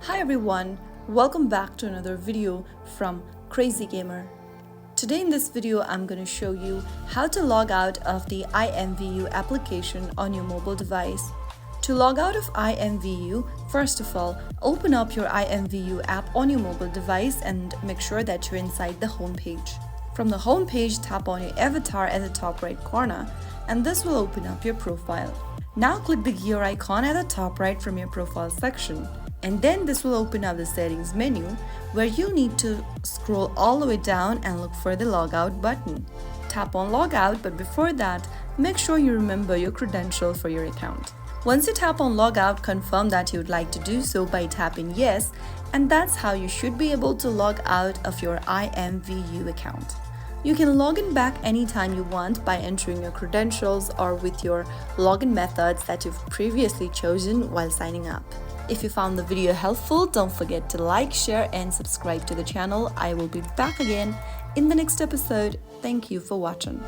Hi everyone, welcome back to another video from Crazy Gamer. Today in this video I'm going to show you how to log out of the IMVU application on your mobile device. To log out of IMVU, first of all, open up your IMVU app on your mobile device and make sure that you're inside the home page. From the home page, tap on your avatar at the top right corner and this will open up your profile. Now click the gear icon at the top right from your profile section. And then this will open up the settings menu where you need to scroll all the way down and look for the logout button. Tap on logout, but before that, make sure you remember your credential for your account. Once you tap on logout, confirm that you would like to do so by tapping yes, and that's how you should be able to log out of your IMVU account. You can log in back anytime you want by entering your credentials or with your login methods that you've previously chosen while signing up. If you found the video helpful, don't forget to like, share and subscribe to the channel. I will be back again in the next episode. Thank you for watching.